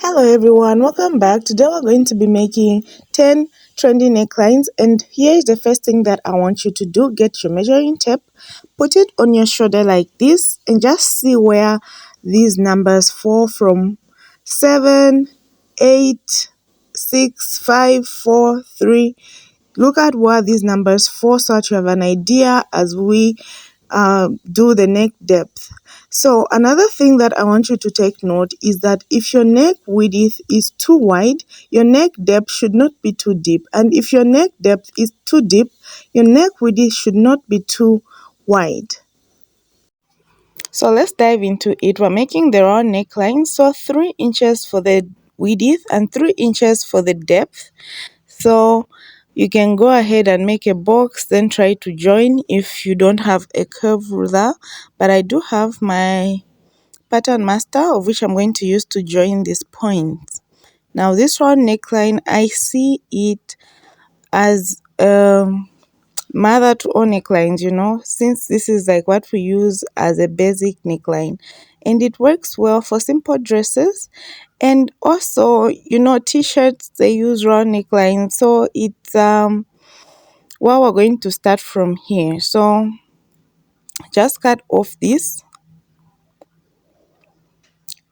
Hello everyone, welcome back. Today we're going to be making 10 trendy necklines, and here is the first thing that I want you to do. Get your measuring tape, put it on your shoulder like this, and just see where these numbers fall from. 7, 8, 6, 5, 4, 3. Look at where these numbers fall so that you have an idea as we do the neck depth. So another thing that I want you to take note is that if your neck width is too wide, your neck depth should not be too deep. And if your neck depth is too deep, your neck width should not be too wide. So let's dive into it. We're making the round neckline. So 3 inches for the width and 3 inches for the depth. So you can go ahead and make a box, then try to join if you don't have a curve ruler. But I do have my pattern master, of which I'm going to use to join these points. Now this round neckline, I see it as mother to all necklines, since this is like what we use as a basic neckline, and it works well for simple dresses. And also, t-shirts, they use round neckline, so it's well, we're going to start from here. So just cut off this,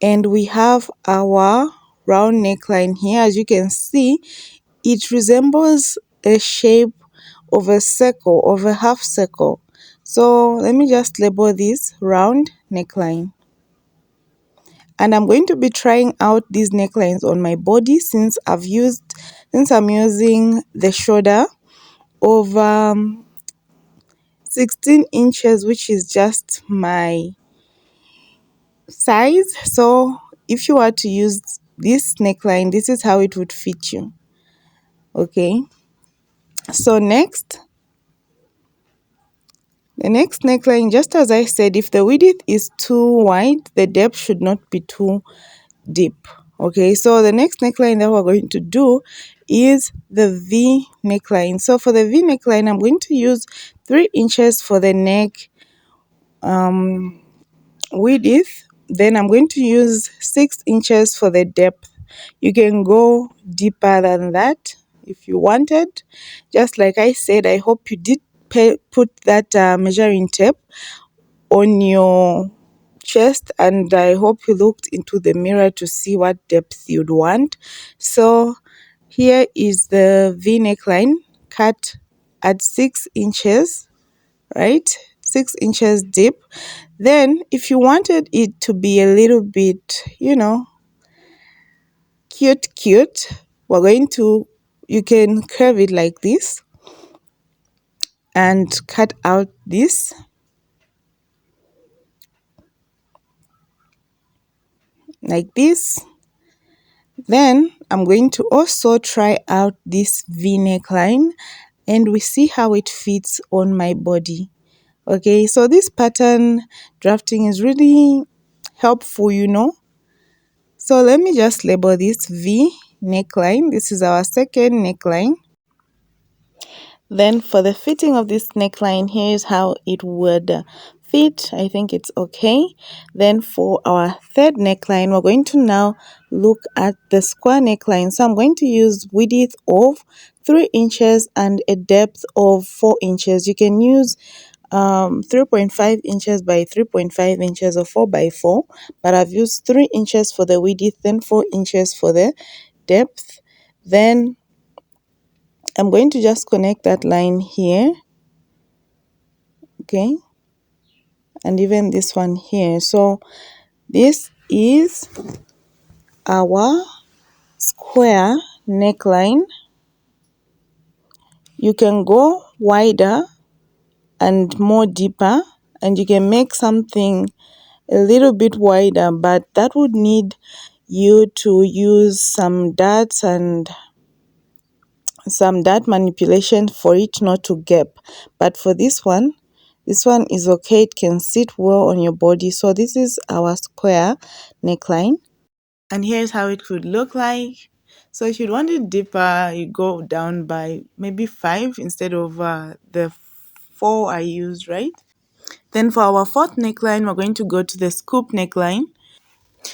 and we have our round neckline here. As you can see, it resembles a shape of a circle, of a half circle. So let me just label this round neckline. And I'm going to be trying out these necklines on my body since I'm using the shoulder of 16 inches, which is just my size. So if you were to use this neckline, this is how it would fit you. Okay, so the next neckline, just as I said, if the width is too wide, the depth should not be too deep. Okay, so the next neckline that we're going to do is the V neckline. So for the V neckline, I'm going to use 3 inches for the neck width. Then I'm going to use 6 inches for the depth. You can go deeper than that if you wanted. Just like I said, I hope you did put that measuring tape on your chest, and I hope you looked into the mirror to see what depth you'd want. So here is the V neckline cut at 6 inches, right? 6 inches deep. Then if you wanted it to be a little bit, cute, you can curve it like this and cut out this like this. Then I'm going to also try out this V neckline, and we see how it fits on my body. Okay, so this pattern drafting is really helpful, So let me just label this V neckline. This is our second neckline. Then for the fitting of this neckline, here's how it would fit. I think it's okay. Then for our third neckline, we're going to now look at the square neckline. So I'm going to use width of 3 inches and a depth of 4 inches. You can use 3.5 inches by 3.5 inches or 4 by 4, but I've used 3 inches for the width, then 4 inches for the depth. Then I'm going to just connect that line here, okay, and even this one here. So this is our square neckline. You can go wider and more deeper, and you can make something a little bit wider, but that would need you to use some darts and some dart manipulation for it not to gap. But for this one is okay. It can sit well on your body. So this is our square neckline, and here's how it could look like. So if you want it deeper, you go down by maybe 5 instead of the 4 I used, right? Then for our fourth neckline, we're going to go to the scoop neckline.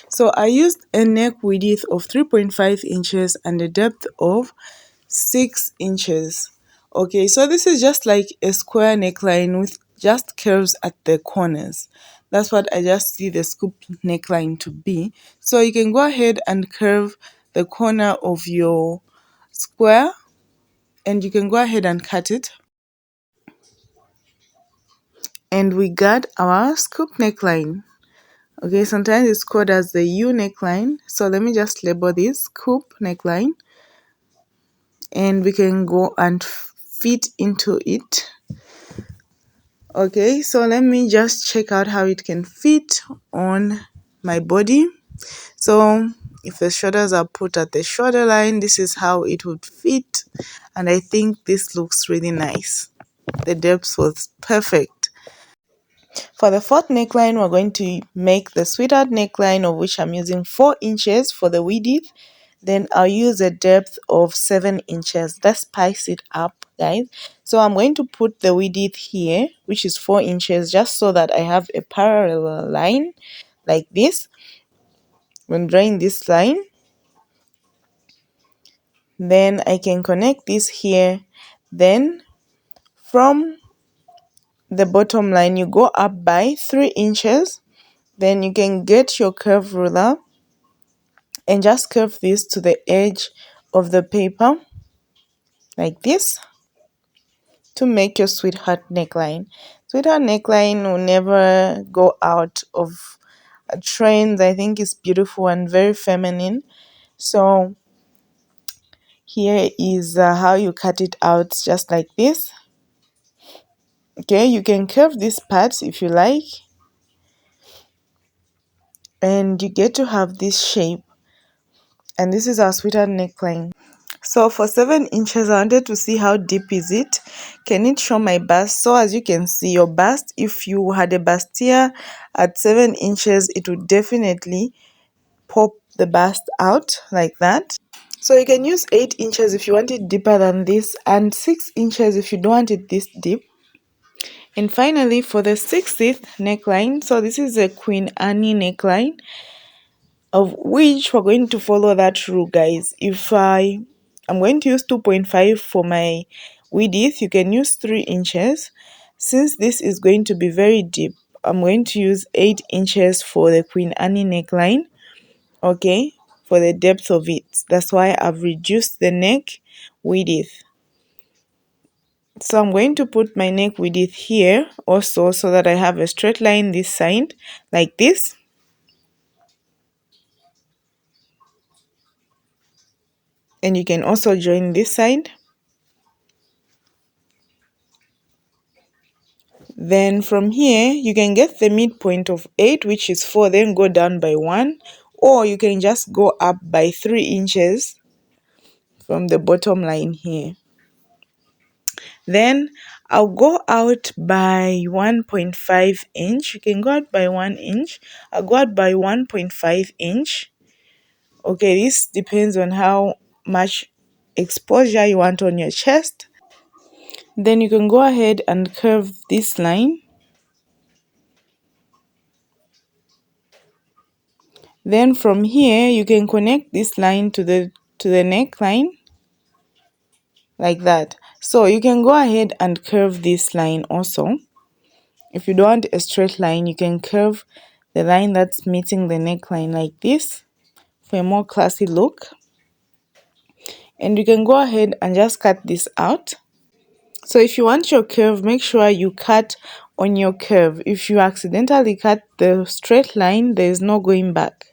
So I used a neck width of 3.5 inches and a depth of 6 inches. Okay, so this is just like a square neckline with just curves at the corners. That's what I just see the scoop neckline to be. So you can go ahead and curve the corner of your square and you can go ahead and cut it. And we got our scoop neckline. Okay, sometimes it's called as the U neckline. So let me just label this scoop neckline and we can go and fit into it. Okay, so let me just check out how it can fit on my body. So if the shoulders are put at the shoulder line, this is how it would fit. And I think this looks really nice. The depth was perfect. For the fourth neckline, we're going to make the sweetheart neckline, of which I'm using 4 inches for the width. Then I'll use a depth of 7 inches. Let's spice it up, guys. So I'm going to put the width here, which is 4 inches, just so that I have a parallel line like this. When drawing this line, then I can connect this here. Then from the bottom line, you go up by 3 inches. Then you can get your curve ruler and just curve this to the edge of the paper like this to make your sweetheart neckline. Sweetheart neckline will never go out of trends. I think it's beautiful and very feminine. So here is how you cut it out, just like this. Okay, you can curve this part if you like, and you get to have this shape. And this is our sweetheart neckline. So for 7 inches, I wanted to see how deep is it. Can it show my bust? So as you can see, your bust, if you had a bustier at 7 inches, it would definitely pop the bust out like that. So you can use 8 inches if you want it deeper than this, and 6 inches if you don't want it this deep. And finally, for the 6th neckline, so this is a Queen Anne neckline, of which we're going to follow that rule, guys. If I'm going to use 2.5 for my width, you can use 3 inches. Since this is going to be very deep, I'm going to use 8 inches for the Queen Anne neckline, okay, for the depth of it. That's why I've reduced the neck width. So I'm going to put my neck width here also, so that I have a straight line this side like this. And you can also join this side. Then from here, you can get the midpoint of 8, which is 4, then go down by 1. Or you can just go up by 3 inches from the bottom line here. Then I'll go out by 1.5 inch. You can go out by 1 inch. I'll go out by 1.5 inch. Okay, this depends on how much exposure you want on your chest. Then you can go ahead and curve this line. Then from here, you can connect this line to the neckline like that. So you can go ahead and curve this line also. If you don't want a straight line, you can curve the line that's meeting the neckline like this for a more classy look. And you can go ahead and just cut this out. So if you want your curve, make sure you cut on your curve. If you accidentally cut the straight line, there is no going back.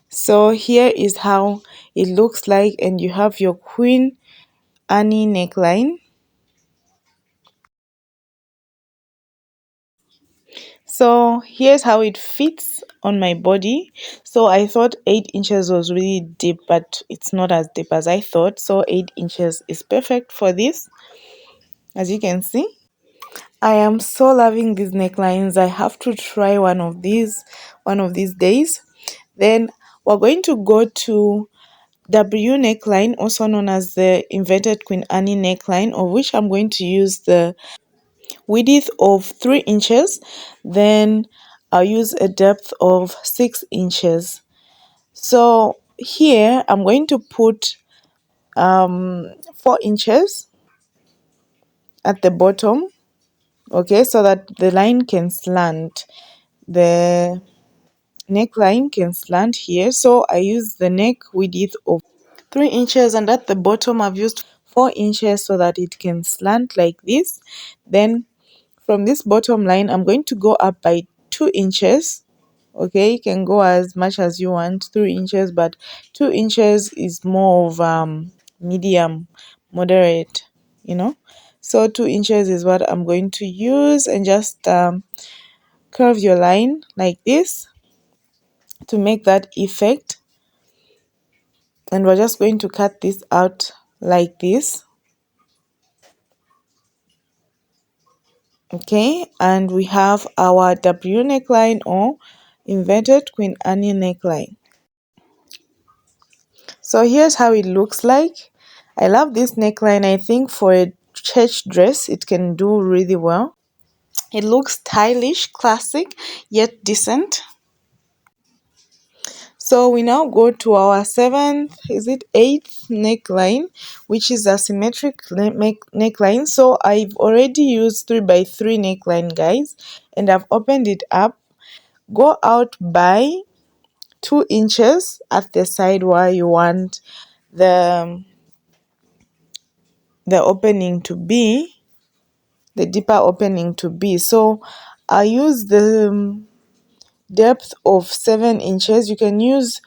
So here is how it looks like, and you have your Queen Anne neckline. So here's how it fits on my body. So I thought 8 inches was really deep, but it's not as deep as I thought. So 8 inches is perfect for this, as you can see. I am so loving these necklines. I have to try one of these days. Then we're going to go to W neckline, also known as the inverted Queen Anne neckline, of which I'm going to use the width of 3 inches, then I'll use a depth of 6 inches. So here I'm going to put 4 inches at the bottom, okay, so that the line can slant. The neckline can slant here, so I use the neck width of 3 inches, and at the bottom I've used 4 inches so that it can slant like this. Then from this bottom line I'm going to go up by 2 inches. Okay, you can go as much as you want, 3 inches, but 2 inches is more of medium, moderate, you know. So 2 inches is what I'm going to use, and just curve your line like this to make that effect. And we're just going to cut this out like this. Okay, and we have our W neckline, or inverted Queen Anne neckline. So here's how it looks like. I love this neckline. I think for a church dress it can do really well. It looks stylish, classic, yet decent. So we now go to our eighth neckline, which is a symmetric neckline. So I've already used 3 by 3 neckline, guys, and I've opened it up. Go out by 2 inches at the side where you want the opening to be, the deeper opening to be. So I use the depth of 7 inches. You can use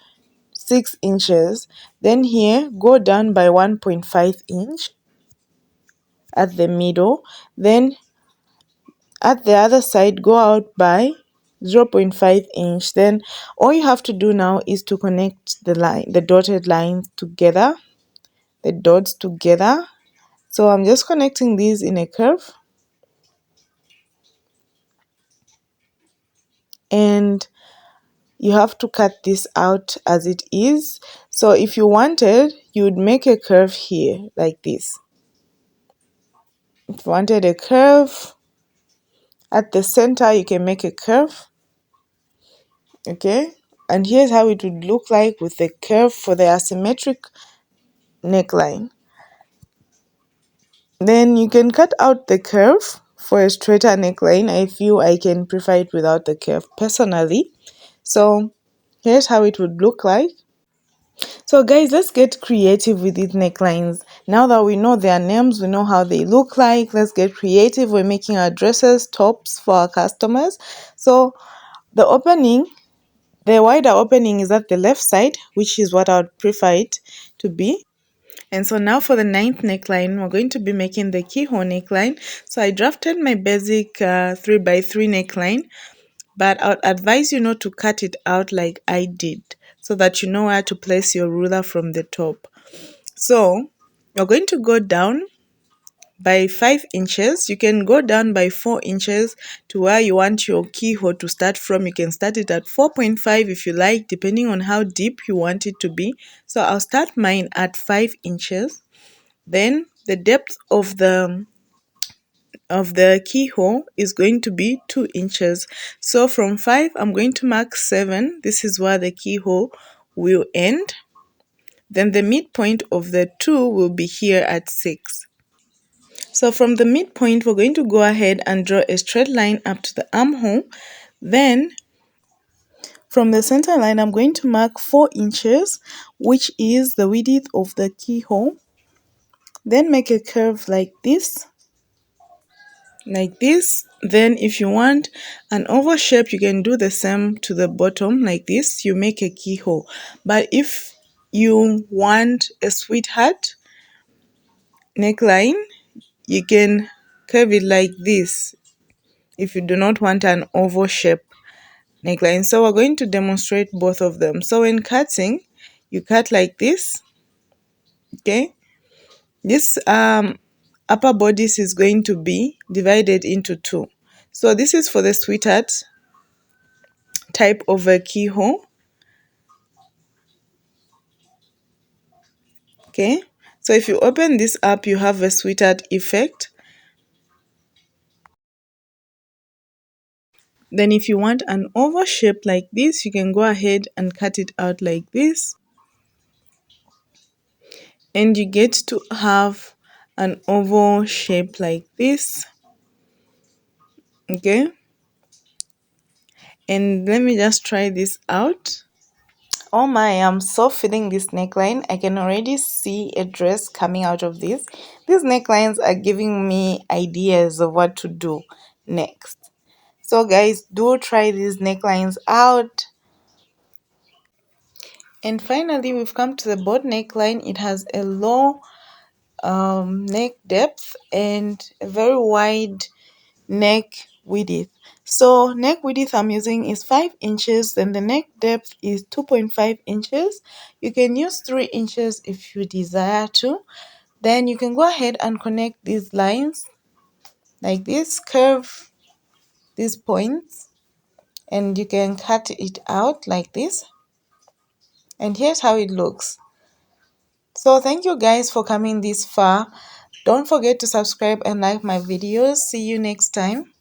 6 inches. Then here go down by 1.5 inch at the middle. Then at the other side go out by 0.5 inch. Then all you have to do now is to connect the dotted lines together, the dots together. So I'm just connecting these in a curve, and you have to cut this out as it is. So if you wanted, you would make a curve here like this. If you wanted a curve at the center, you can make a curve. Okay, and here's how it would look like with the curve for the asymmetric neckline. Then you can cut out the curve for a straighter neckline. I feel I can prefer it without the curve personally. So here's how it would look like. So guys, let's get creative with these necklines. Now that we know their names, we know how they look like, let's get creative. We're making our dresses, tops for our customers. So the opening, the wider opening is at the left side, which is what I would prefer it to be. And so now for the ninth neckline, we're going to be making the keyhole neckline. So I drafted my basic 3 by 3 neckline, but I would advise you not to cut it out like I did, so that you know where to place your ruler from the top. So you're going to go down by 5 inches. You can go down by 4 inches to where you want your keyhole to start from. You can start it at 4.5 if you like, depending on how deep you want it to be. So I'll start mine at 5 inches. Then the depth of the keyhole is going to be 2 inches. So from 5 I'm going to mark 7. This is where the keyhole will end. Then the midpoint of the 2 will be here at 6. So from the midpoint we're going to go ahead and draw a straight line up to the armhole. Then from the center line I'm going to mark 4 inches, which is the width of the keyhole. Then make a curve like this. Then if you want an oval shape, you can do the same to the bottom like this. You make a keyhole. But if you want a sweetheart neckline, you can curve it like this if you do not want an oval shape neckline. So we're going to demonstrate both of them. So when cutting, you cut like this. Okay, this upper bodice is going to be divided into 2. So this is for the sweetheart type of a keyhole. Okay, so if you open this up, you have a sweetheart effect. Then if you want an oval shape like this, you can go ahead and cut it out like this. And you get to have an oval shape like this. Okay. And let me just try this out. Oh my, I'm so feeling this neckline. I can already see a dress coming out of this. These necklines are giving me ideas of what to do next. So guys, do try these necklines out. And finally, we've come to the boat neckline. It has a low neck depth and a very wide neck width. So neck width I'm using is 5 inches and the neck depth is 2.5 inches. You can use 3 inches if you desire to. Then you can go ahead and connect these lines like this, curve these points, and you can cut it out like this. And here's how it looks. So thank you guys for coming this far. Don't forget to subscribe and like my videos. See you next time.